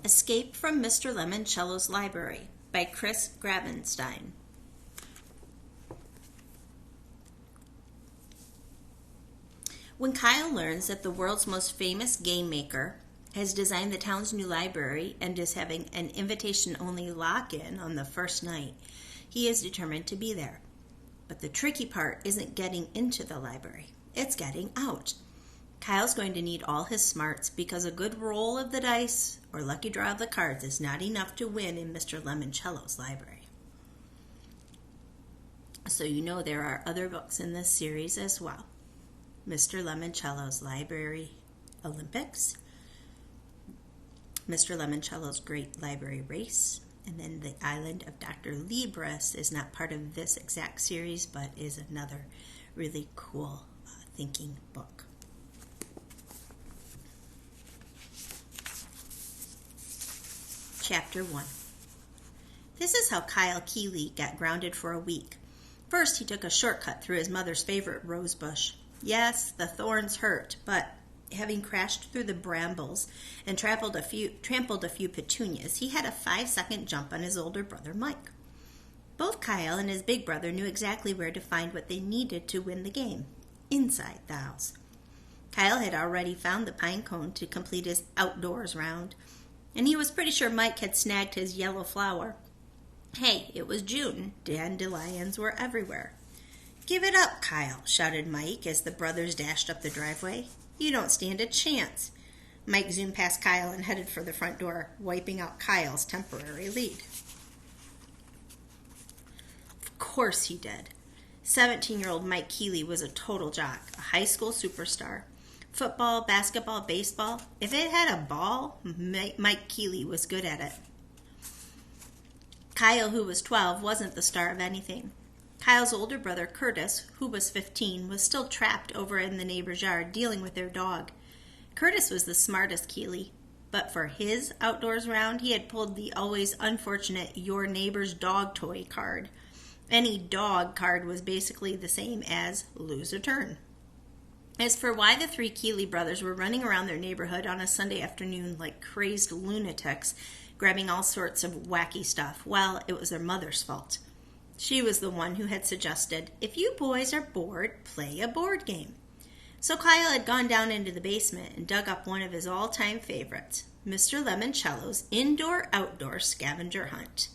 Escape from Mr. Lemoncello's Library by Chris Gravenstein. When Kyle learns that the world's most famous game maker has designed the town's new library and is having an invitation-only lock-in on the first night, he is determined to be there. But the tricky part isn't getting into the library, it's getting out. Kyle's going to need all his smarts because a good roll of the dice or lucky draw of the cards is not enough to win in Mr. Lemoncello's library. So you know there are other books in this series as well. Mr. Lemoncello's Library Olympics, Mr. Lemoncello's Great Library Race, and then The Island of Dr. Libris is not part of this exact series, but is another really cool thinking book. Chapter 1. This is how Kyle Keeley got grounded for a week. First, he took a shortcut through his mother's favorite rose bush. Yes, the thorns hurt, but having crashed through the brambles and trampled a few petunias, he had a 5-second jump on his older brother Mike. Both Kyle and his big brother knew exactly where to find what they needed to win the game, inside the house. Kyle had already found the pine cone to complete his outdoors round, and he was pretty sure Mike had snagged his yellow flower. Hey, it was June. Dandelions were everywhere. "Give it up, Kyle," shouted Mike as the brothers dashed up the driveway. "You don't stand a chance." Mike zoomed past Kyle and headed for the front door, wiping out Kyle's temporary lead. Of course he did. 17-year-old Mike Keeley was a total jock, a high school superstar. Football, basketball, baseball. If it had a ball, Mike Keeley was good at it. Kyle, who was 12, wasn't the star of anything. Kyle's older brother, Curtis, who was 15, was still trapped over in the neighbor's yard dealing with their dog. Curtis was the smartest Keeley, but for his outdoors round, he had pulled the always unfortunate your neighbor's dog toy card. Any dog card was basically the same as lose a turn. As for why the three Keeley brothers were running around their neighborhood on a Sunday afternoon like crazed lunatics, grabbing all sorts of wacky stuff, well, it was their mother's fault. She was the one who had suggested, if you boys are bored, play a board game. So Kyle had gone down into the basement and dug up one of his all-time favorites, Mr. Lemoncello's Indoor-Outdoor Scavenger Hunt.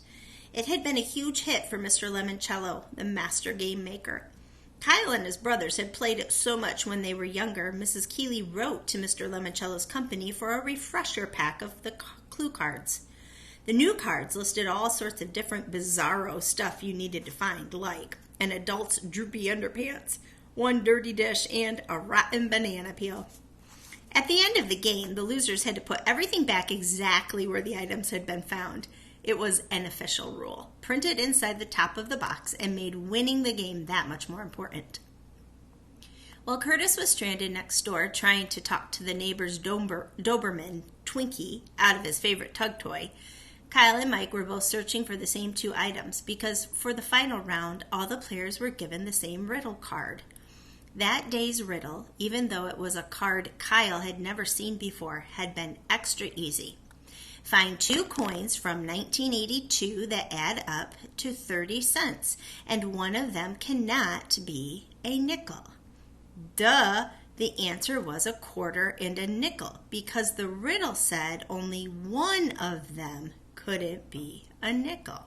It had been a huge hit for Mr. Lemoncello, the master game maker. Kyle and his brothers had played it so much when they were younger, Mrs. Keeley wrote to Mr. Lemoncello's company for a refresher pack of the clue cards. The new cards listed all sorts of different bizarro stuff you needed to find, like an adult's droopy underpants, one dirty dish, and a rotten banana peel. At the end of the game, the losers had to put everything back exactly where the items had been found. It was an official rule, printed inside the top of the box and made winning the game that much more important. While Curtis was stranded next door trying to talk to the neighbor's Doberman, Twinkie, out of his favorite tug toy, Kyle and Mike were both searching for the same two items because for the final round, all the players were given the same riddle card. That day's riddle, even though it was a card Kyle had never seen before, had been extra easy. Find 2 coins from 1982 that add up to 30 cents, and one of them cannot be a nickel. Duh! The answer was a quarter and a nickel because the riddle said only one of them couldn't be a nickel.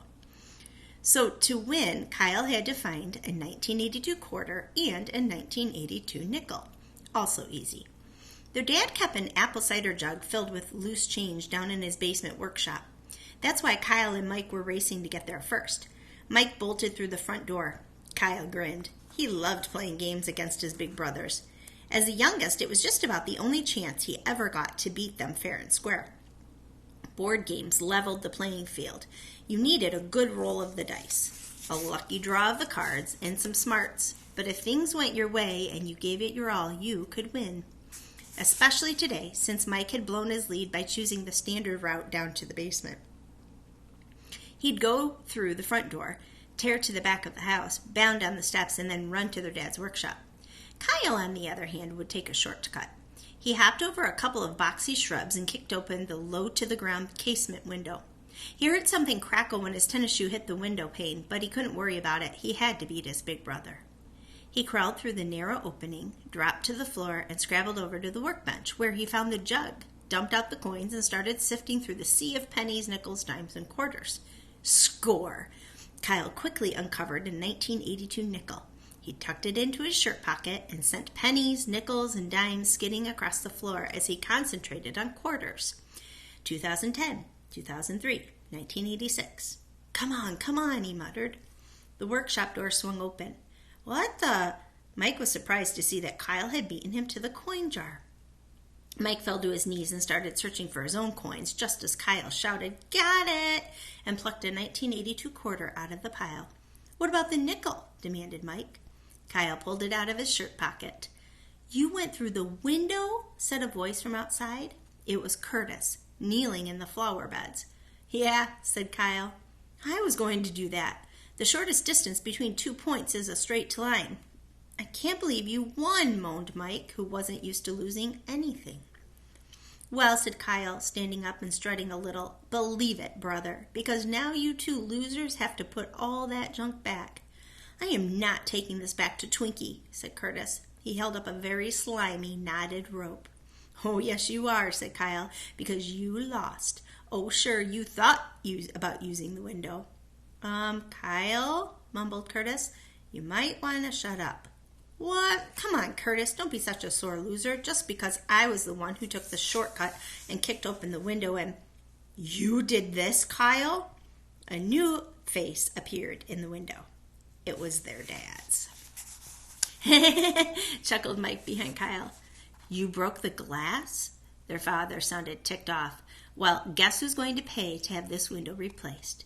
So to win, Kyle had to find a 1982 quarter and a 1982 nickel. Also easy. Their dad kept an apple cider jug filled with loose change down in his basement workshop. That's why Kyle and Mike were racing to get there first. Mike bolted through the front door. Kyle grinned. He loved playing games against his big brothers. As the youngest, it was just about the only chance he ever got to beat them fair and square. Board games leveled the playing field. You needed a good roll of the dice, a lucky draw of the cards, and some smarts. But if things went your way and you gave it your all, you could win. Especially today, since Mike had blown his lead by choosing the standard route down to the basement. He'd go through the front door, tear to the back of the house, bound down the steps, and then run to their dad's workshop. Kyle, on the other hand, would take a shortcut. He hopped over a couple of boxy shrubs and kicked open the low-to-the-ground casement window. He heard something crackle when his tennis shoe hit the window pane, but he couldn't worry about it. He had to beat his big brother. He crawled through the narrow opening, dropped to the floor, and scrabbled over to the workbench, where he found the jug, dumped out the coins, and started sifting through the sea of pennies, nickels, dimes, and quarters. Score! Kyle quickly uncovered a 1982 nickel. He tucked it into his shirt pocket and sent pennies, nickels, and dimes skidding across the floor as he concentrated on quarters. 2010, 2003, 1986. Come on, he muttered. The workshop door swung open. What the? Mike was surprised to see that Kyle had beaten him to the coin jar. Mike fell to his knees and started searching for his own coins, just as Kyle shouted, "Got it!" and plucked a 1982 quarter out of the pile. "What about the nickel?" demanded Mike. Kyle pulled it out of his shirt pocket. "You went through the window?" said a voice from outside. It was Curtis, kneeling in the flower beds. "Yeah," said Kyle. "I was going to do that. The shortest distance between 2 points is a straight line." "I can't believe you won," moaned Mike, who wasn't used to losing anything. "Well," said Kyle, standing up and strutting a little, "believe it, brother, because now you two losers have to put all that junk back." "I am not taking this back to Twinkie," said Curtis. He held up a very slimy, knotted rope. "Oh, yes, you are," said Kyle, "because you lost. Oh, sure, you thought about using the window." Kyle," mumbled Curtis, "you might want to shut up." "What? Come on, Curtis, don't be such a sore loser, just because I was the one who took the shortcut and kicked open the window and—" "You did this, Kyle?" A new face appeared in the window. It was their dad's. Chuckled Mike behind Kyle. "You broke the glass?" Their father sounded ticked off. "Well, guess who's going to pay to have this window replaced?"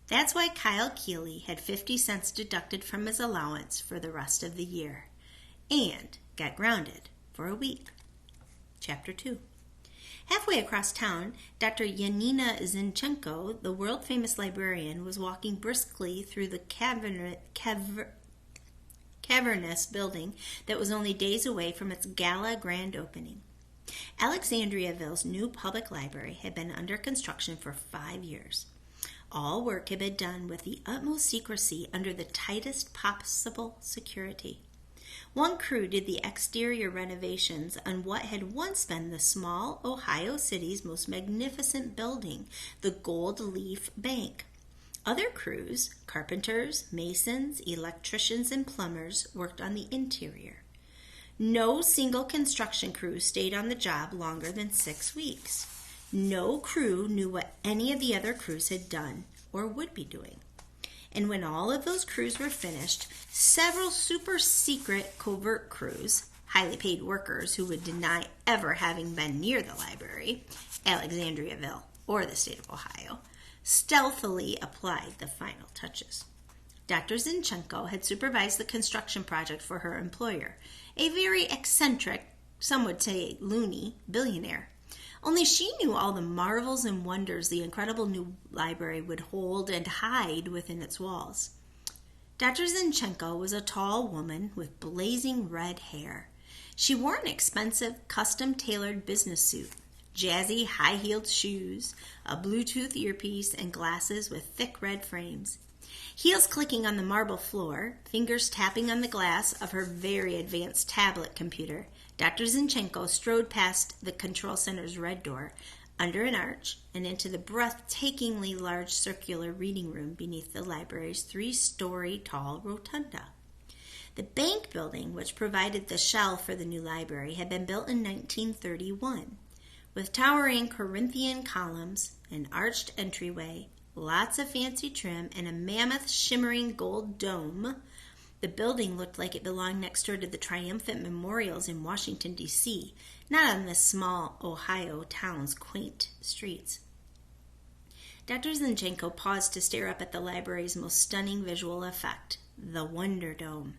That's why Kyle Keeley had 50 cents deducted from his allowance for the rest of the year and got grounded for a week. Chapter 2. Halfway across town, Dr. Yanina Zinchenko, the world-famous librarian, was walking briskly through the cavernous building that was only days away from its gala grand opening. Alexandriaville's new public library had been under construction for 5 years. All work had been done with the utmost secrecy under the tightest possible security. One crew did the exterior renovations on what had once been the small Ohio city's most magnificent building, the Gold Leaf Bank. Other crews, carpenters, masons, electricians, and plumbers, worked on the interior. No single construction crew stayed on the job longer than 6 weeks. No crew knew what any of the other crews had done or would be doing. And when all of those crews were finished, several super-secret covert crews, highly paid workers who would deny ever having been near the library, Alexandriaville, or the state of Ohio, stealthily applied the final touches. Dr. Zinchenko had supervised the construction project for her employer, a very eccentric, some would say loony, billionaire. Only she knew all the marvels and wonders the incredible new library would hold and hide within its walls. Dr. Zinchenko was a tall woman with blazing red hair. She wore an expensive, custom-tailored business suit, jazzy, high-heeled shoes, a Bluetooth earpiece, and glasses with thick red frames. Heels clicking on the marble floor, fingers tapping on the glass of her very advanced tablet computer, Dr. Zinchenko strode past the control center's red door, under an arch, and into the breathtakingly large circular reading room beneath the library's 3-story tall rotunda. The bank building, which provided the shell for the new library, had been built in 1931. With towering Corinthian columns, an arched entryway, lots of fancy trim, and a mammoth shimmering gold dome, the building looked like it belonged next door to the triumphant memorials in Washington, D.C., not on this small Ohio town's quaint streets. Dr. Zinchenko paused to stare up at the library's most stunning visual effect, the Wonder Dome.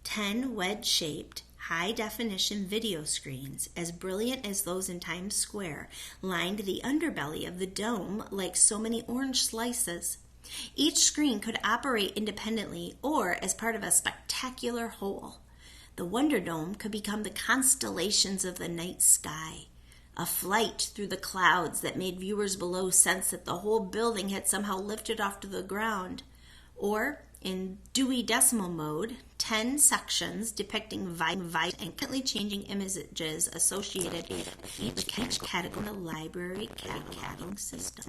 10 wedge-shaped, high-definition video screens, as brilliant as those in Times Square, lined the underbelly of the dome like so many orange slices. Each screen could operate independently or as part of a spectacular whole. The Wonder Dome could become the constellations of the night sky, a flight through the clouds that made viewers below sense that the whole building had somehow lifted off to the ground. Or, in Dewey Decimal mode, 10 sections depicting and constantly changing images associated with each category in the library cataloging system.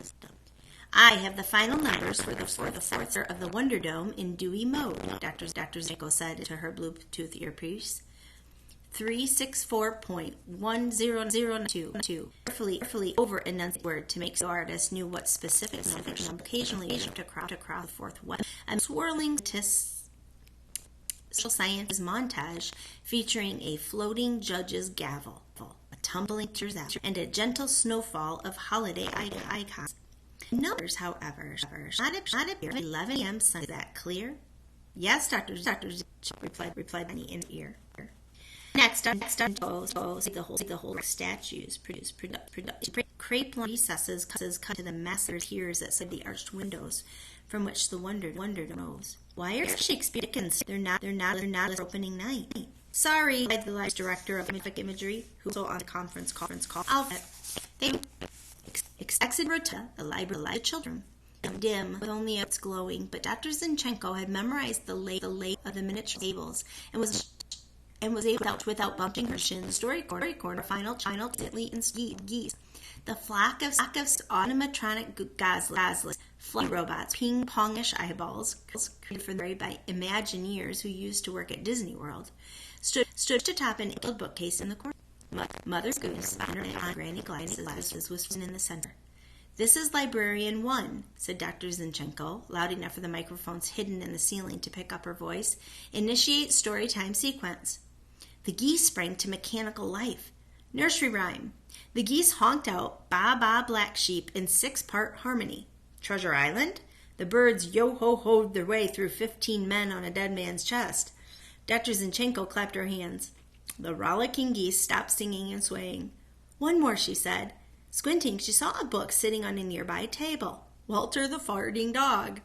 I have the final numbers for the fourth of the Wonder Dome in Dewey mode, Dr. Zico said to her Bluetooth earpiece. 364.1002. Carefully over-enunciated word to make the artist knew what specific number occasionally across the fourth one. A swirling social sciences montage featuring a floating judge's gavel, a tumbling tears out, and a gentle snowfall of holiday icons. Numbers, however, not appear at 11 a.m. Sunday. Is that clear? Yes, Dr. replied Benny in ear. Next, the whole statues produce crepe recesses cut to the massive tiers that side the arched windows from which the wonder knows. Why are Shakespeare Dickens? They're not opening night. Sorry, replied the library director of imagery, who was on the conference call. They exited Rota, the library of children. Dim, with only its glowing, but Dr. Zinchenko had memorized the lay of the miniature tables and was able, without bumping her shin, story corner, final gently and geese. The flock of animatronic goslets, fluffy robots, ping-pongish eyeballs, created by Imagineers who used to work at Disney World, stood atop an old bookcase in the corner. Mother's Goose, under Granny Glasses, was in the center. This is Librarian 1, said Dr. Zinchenko, loud enough for the microphones hidden in the ceiling to pick up her voice. Initiate storytime sequence. The geese sprang to mechanical life. Nursery rhyme. The geese honked out Ba Ba Black Sheep in 6-part harmony. Treasure Island. The birds yo-ho-hoed their way through 15 men on a dead man's chest. Dr. Zinchenko clapped her hands. The rollicking geese stopped singing and swaying. One more, she said. Squinting, she saw a book sitting on a nearby table. Walter the Farting Dog.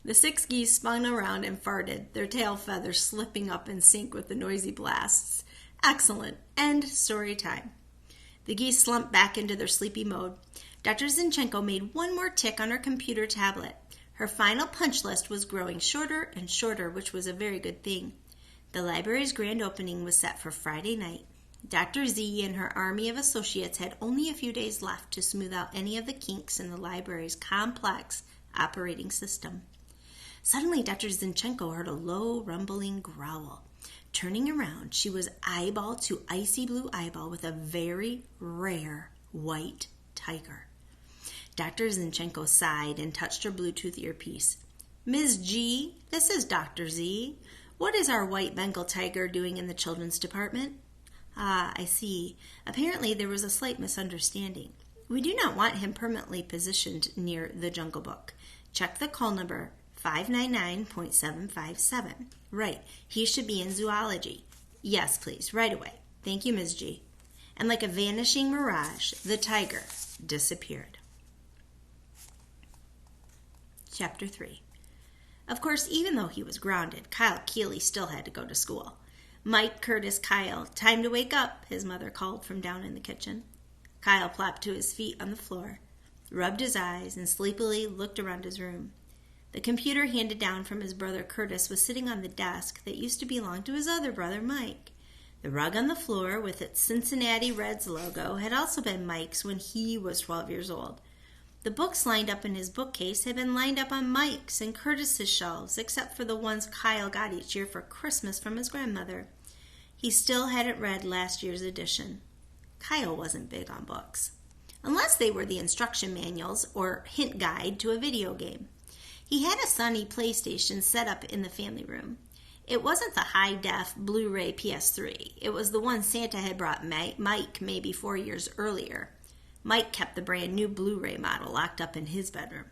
The 6 geese spun around and farted, their tail feathers slipping up in sync with the noisy blasts. Excellent. End story time. The geese slumped back into their sleepy mode. Dr. Zinchenko made one more tick on her computer tablet. Her final punch list was growing shorter and shorter, which was a very good thing. The library's grand opening was set for Friday night. Dr. Z and her army of associates had only a few days left to smooth out any of the kinks in the library's complex operating system. Suddenly, Dr. Zinchenko heard a low, rumbling growl. Turning around, she was eyeball to icy blue eyeball with a very rare white tiger. Dr. Zinchenko sighed and touched her Bluetooth earpiece. Ms. G, this is Dr. Z. What is our white Bengal tiger doing in the children's department? Ah, I see. Apparently there was a slight misunderstanding. We do not want him permanently positioned near the Jungle Book. Check the call number 599.757. Right, he should be in zoology. Yes, please, right away. Thank you, Ms. G. And like a vanishing mirage, the tiger disappeared. Chapter 3. Of course, even though he was grounded, Kyle Keeley still had to go to school. Mike, Curtis, Kyle, time to wake up, his mother called from down in the kitchen. Kyle plopped to his feet on the floor, rubbed his eyes, and sleepily looked around his room. The computer handed down from his brother Curtis was sitting on the desk that used to belong to his other brother Mike. The rug on the floor with its Cincinnati Reds logo had also been Mike's when he was 12 years old. The books lined up in his bookcase had been lined up on Mike's and Curtis's shelves, except for the ones Kyle got each year for Christmas from his grandmother. He still hadn't read last year's edition. Kyle wasn't big on books, unless they were the instruction manuals or hint guide to a video game. He had a Sony PlayStation set up in the family room. It wasn't the high-def Blu-ray PS3. It was the one Santa had brought Mike maybe 4 years earlier. Mike kept the brand-new Blu-ray model locked up in his bedroom.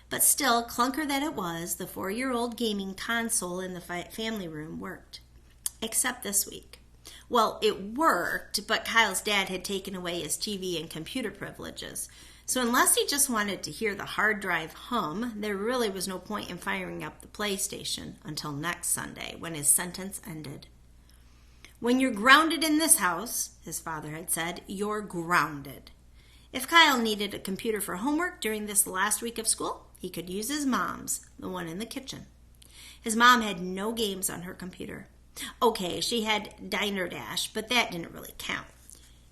But still, clunker that it was, the 4-year-old gaming console in the family room worked. Except this week. Well, it worked, but Kyle's dad had taken away his TV and computer privileges. So unless he just wanted to hear the hard drive hum, there really was no point in firing up the PlayStation until next Sunday, when his sentence ended. "When you're grounded in this house," his father had said, "you're grounded." If Kyle needed a computer for homework during this last week of school, he could use his mom's, the one in the kitchen. His mom had no games on her computer. Okay, she had Diner Dash, but that didn't really count.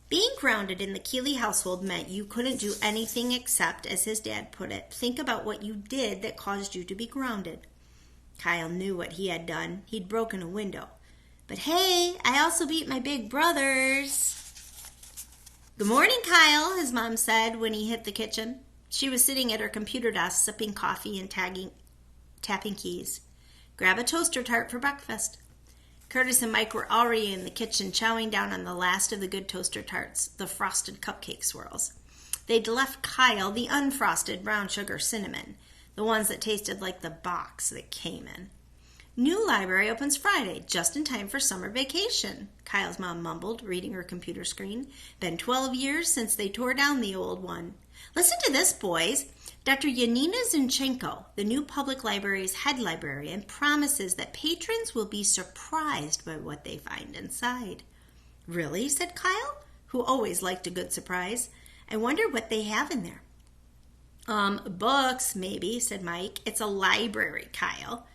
Being grounded in the Keeley household meant you couldn't do anything except, as his dad put it, think about what you did that caused you to be grounded. Kyle knew what he had done. He'd broken a window. But hey, I also beat my big brothers. "Good morning, Kyle," his mom said when he hit the kitchen. She was sitting at her computer desk sipping coffee and tapping keys. "Grab a toaster tart for breakfast." Curtis and Mike were already in the kitchen chowing down on the last of the good toaster tarts, the frosted cupcake swirls. They'd left Kyle the unfrosted brown sugar cinnamon, the ones that tasted like the box that came in. "New library opens Friday, just in time for summer vacation," Kyle's mom mumbled, reading her computer screen. "Been 12 years since they tore down the old one. Listen to this, boys. Dr. Yanina Zinchenko, the new public library's head librarian, promises that patrons will be surprised by what they find inside." "Really?" said Kyle, who always liked a good surprise. "I wonder what they have in there." Books, maybe," said Mike. "It's a library, Kyle."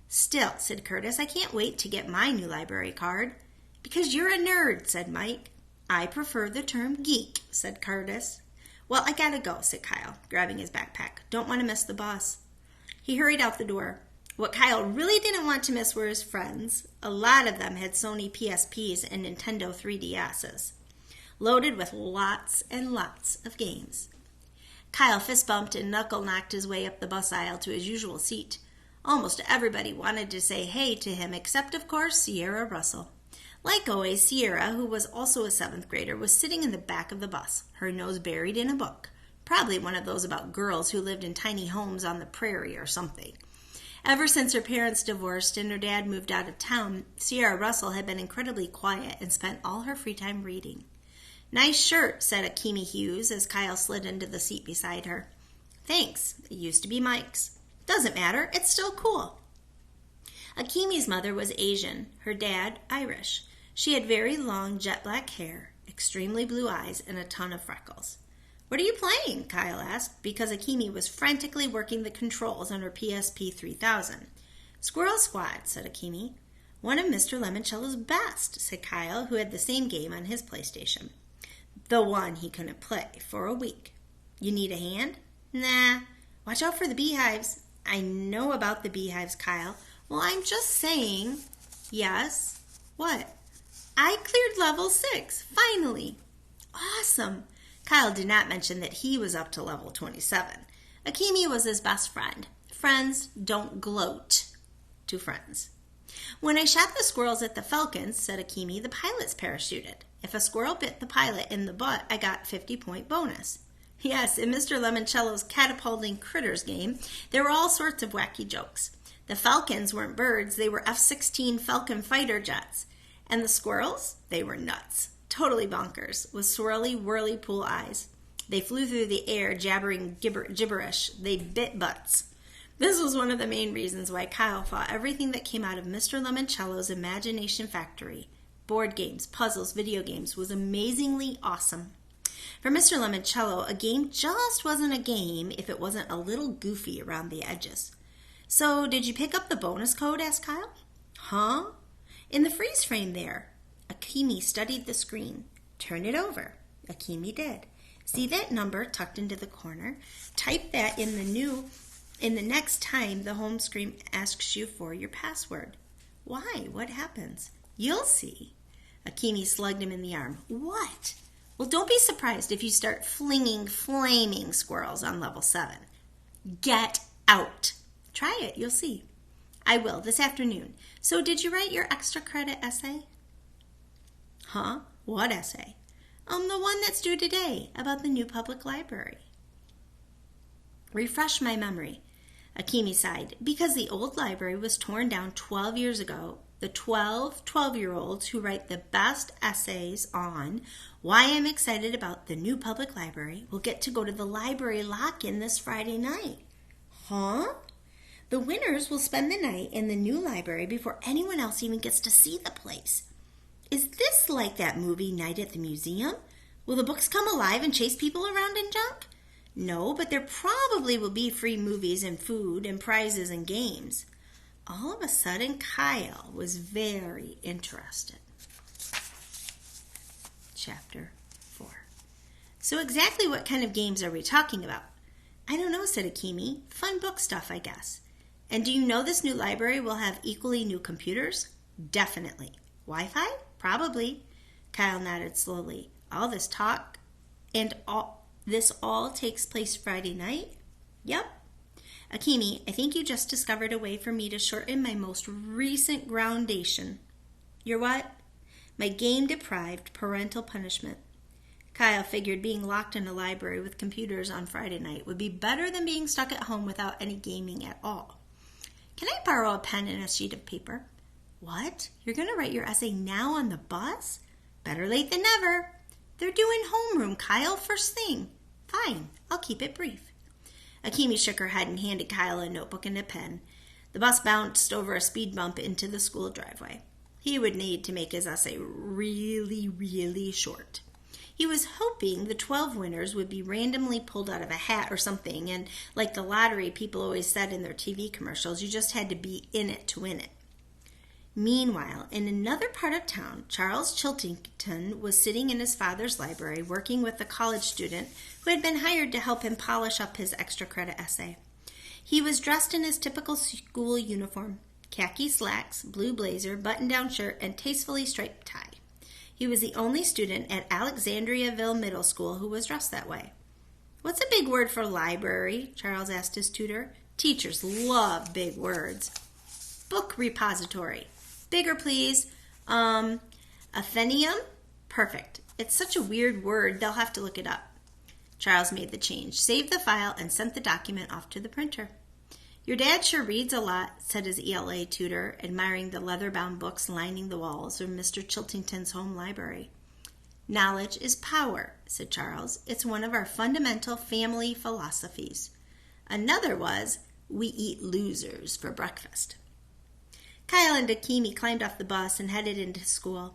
"Still," said Curtis, "I can't wait to get my new library card." "Because you're a nerd," said Mike. "I prefer the term geek," said Curtis. "Well, I gotta go," said Kyle, grabbing his backpack. "Don't want to miss the bus." He hurried out the door. What Kyle really didn't want to miss were his friends. A lot of them had Sony PSPs and Nintendo 3DSs, loaded with lots and lots of games. Kyle fist-bumped and knuckle-knocked his way up the bus aisle to his usual seat. Almost everybody wanted to say hey to him, except, of course, Sierra Russell. Like always, Sierra, who was also a 7th grader, was sitting in the back of the bus, her nose buried in a book. Probably one of those about girls who lived in tiny homes on the prairie or something. Ever since her parents divorced and her dad moved out of town, Sierra Russell had been incredibly quiet and spent all her free time reading. "Nice shirt," said Akimi Hughes as Kyle slid into the seat beside her. "Thanks. It used to be Mike's." "Doesn't matter. It's still cool." Akimi's mother was Asian, her dad Irish. She had very long jet black hair, extremely blue eyes, and a ton of freckles. "What are you playing?" Kyle asked, because Akimi was frantically working the controls on her PSP 3000. "Squirrel Squad," said Akimi. "One of Mr. Lemoncello's best," said Kyle, who had the same game on his PlayStation. The one he couldn't play for a week. "You need a hand?" "Nah. Watch out for the beehives." "I know about the beehives, Kyle." "Well, I'm just saying." "Yes? What?" "I cleared level 6, finally." "Awesome." Kyle did not mention that he was up to level 27. Akimi was his best friend. Friends don't gloat to friends. "When I shot the squirrels at the falcons," said Akimi, "the pilots parachuted. If a squirrel bit the pilot in the butt, I got 50-point bonus." Yes, in Mr. Lemoncello's catapulting critters game, there were all sorts of wacky jokes. The falcons weren't birds, they were F-16 Falcon fighter jets. And the squirrels? They were nuts. Totally bonkers, with swirly, whirly-pool eyes. They flew through the air, jabbering gibberish. They bit butts. This was one of the main reasons why Kyle thought everything that came out of Mr. Lemoncello's imagination factory, board games, puzzles, video games, was amazingly awesome. For Mr. Lemoncello, a game just wasn't a game if it wasn't a little goofy around the edges. "So, did you pick up the bonus code?" asked Kyle. "Huh?" "In the freeze frame there." Akimi studied the screen. "Turn it over." Akimi did. "See that number tucked into the corner? Type that in the next time the home screen asks you for your password." "Why? What happens?" "You'll see." Akimi slugged him in the arm. "What?" "Well, don't be surprised if you start flinging flaming squirrels on level 7. Get out. Try it, you'll see." "I will, this afternoon. So did you write your extra credit essay?" "Huh? What essay?" The one that's due today, about the new public library." "Refresh my memory." Akimi sighed. "Because the old library was torn down 12 years ago, the 12-year-olds who write the best essays on why I'm excited about the new public library will get to go to the library lock-in this Friday night." "Huh?" "The winners will spend the night in the new library before anyone else even gets to see the place." Is this like that movie Night at the Museum? Will the books come alive and chase people around in junk? No, but there probably will be free movies and food and prizes and games. All of a sudden, Kyle was very interested. Chapter 4. So exactly what kind of games are we talking about? I don't know, said Akimi. Fun book stuff, I guess. And do you know this new library will have equally new computers? Definitely. Wi-Fi? Probably. Kyle nodded slowly. All this talk and this all takes place Friday night? Yep. Akimi, I think you just discovered a way for me to shorten my most recent groundation. Your what? My game-deprived parental punishment. Kyle figured being locked in a library with computers on Friday night would be better than being stuck at home without any gaming at all. Can I borrow a pen and a sheet of paper? What? You're going to write your essay now on the bus? Better late than never. They're doing homeroom, Kyle, first thing. Fine, I'll keep it brief. Akimi shook her head and handed Kyle a notebook and a pen. The bus bounced over a speed bump into the school driveway. He would need to make his essay really, really short. He was hoping the 12 winners would be randomly pulled out of a hat or something, and like the lottery people always said in their TV commercials, you just had to be in it to win it. Meanwhile, in another part of town, Charles Chiltington was sitting in his father's library working with a college student who had been hired to help him polish up his extra credit essay. He was dressed in his typical school uniform, khaki slacks, blue blazer, button-down shirt, and tastefully striped tie. He was the only student at Alexandriaville Middle School who was dressed that way. What's a big word for library? Charles asked his tutor. Teachers love big words. Book repository. Bigger, please. Athenaeum? Perfect. It's such a weird word, they'll have to look it up. Charles made the change, saved the file, and sent the document off to the printer. Your dad sure reads a lot, said his ELA tutor, admiring the leather-bound books lining the walls of Mr. Chiltington's home library. Knowledge is power, said Charles. It's one of our fundamental family philosophies. Another was, we eat losers for breakfast. Kyle and Akimi climbed off the bus and headed into school.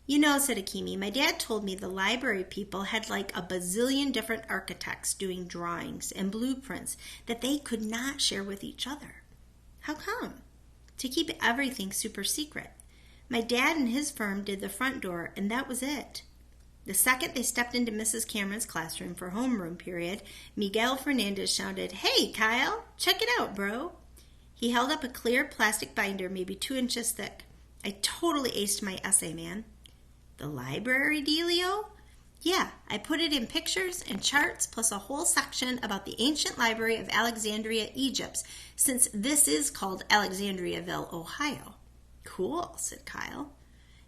You know, said Akimi, my dad told me the library people had like a bazillion different architects doing drawings and blueprints that they could not share with each other. How come? To keep everything super secret. My dad and his firm did the front door, and that was it. The second they stepped into Mrs. Cameron's classroom for homeroom period, Miguel Fernandez shouted, Hey, Kyle, check it out, bro. He held up a clear plastic binder maybe 2 inches thick. I totally aced my essay, man. The library dealio? Yeah, I put it in pictures and charts plus a whole section about the ancient library of Alexandria, Egypt, since this is called Alexandriaville, Ohio. Cool, said Kyle.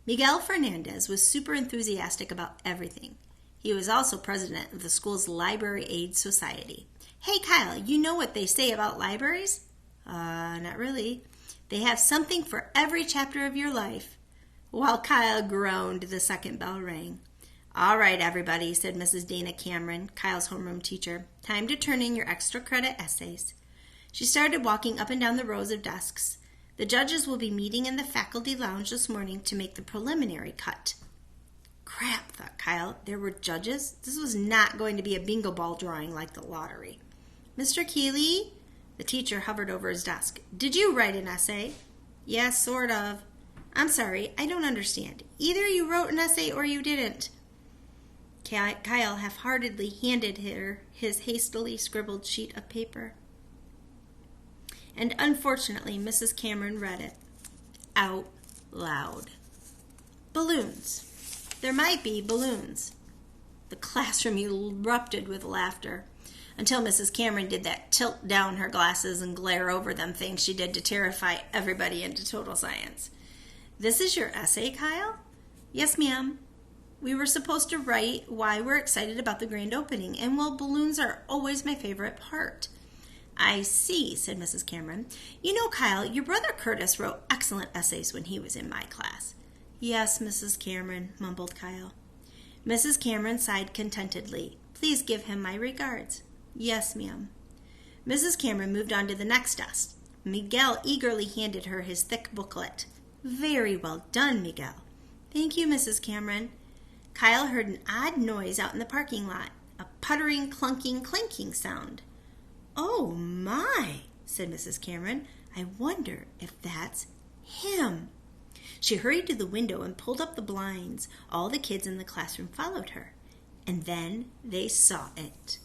Miguel Fernandez was super enthusiastic about everything. He was also president of the school's Library Aid Society. Hey, Kyle, you know what they say about libraries? Not really. They have something for every chapter of your life. While Kyle groaned, the second bell rang. All right, everybody, said Mrs. Dana Cameron, Kyle's homeroom teacher. Time to turn in your extra credit essays. She started walking up and down the rows of desks. The judges will be meeting in the faculty lounge this morning to make the preliminary cut. Crap, thought Kyle. There were judges? This was not going to be a bingo ball drawing like the lottery. Mr. Keeley? The teacher hovered over his desk. Did you write an essay? Yes, sort of. I'm sorry, I don't understand. Either you wrote an essay or you didn't. Kyle half-heartedly handed her his hastily scribbled sheet of paper. And unfortunately, Mrs. Cameron read it out loud. Balloons. There might be balloons. The classroom erupted with laughter, until Mrs. Cameron did that tilt down her glasses and glare over them thing she did to terrify everybody into total science. This is your essay, Kyle? Yes, ma'am. We were supposed to write why we're excited about the grand opening, and well, balloons are always my favorite part. I see, said Mrs. Cameron. You know, Kyle, your brother Curtis wrote excellent essays when he was in my class. Yes, Mrs. Cameron, mumbled Kyle. Mrs. Cameron sighed contentedly. Please give him my regards. Yes, ma'am. Mrs. Cameron moved on to the next desk. Miguel eagerly handed her his thick booklet. Very well done, Miguel. Thank you, Mrs. Cameron. Kyle heard an odd noise out in the parking lot, a puttering, clunking, clanking sound. Oh, my, said Mrs. Cameron. I wonder if that's him. She hurried to the window and pulled up the blinds. All the kids in the classroom followed her. And then they saw it.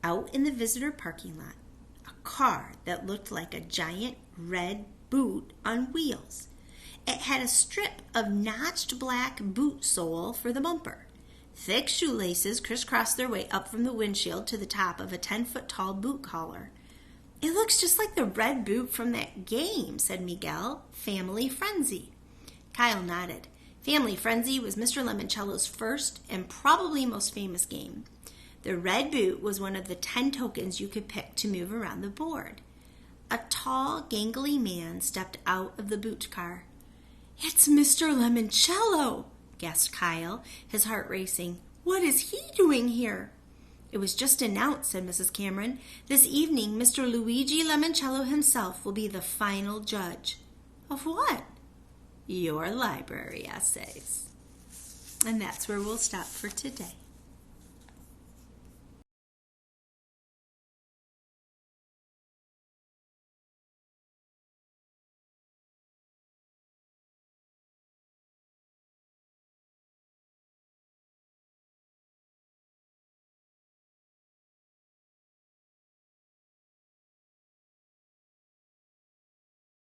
Out in the visitor parking lot, a car that looked like a giant red boot on wheels. It had a strip of notched black boot sole for the bumper. Thick shoelaces crisscrossed their way up from the windshield to the top of a 10-foot-tall boot collar. It looks just like the red boot from that game, said Miguel. Family Frenzy. Kyle nodded. Family Frenzy was Mr. Lemoncello's first and probably most famous game. The red boot was one of the 10 tokens you could pick to move around the board. A tall, gangly man stepped out of the boot car. It's Mr. Lemoncello, gasped Kyle, his heart racing. What is he doing here? It was just announced, said Mrs. Cameron. This evening, Mr. Luigi Lemoncello himself will be the final judge. Of what? Your library essays. And that's where we'll stop for today.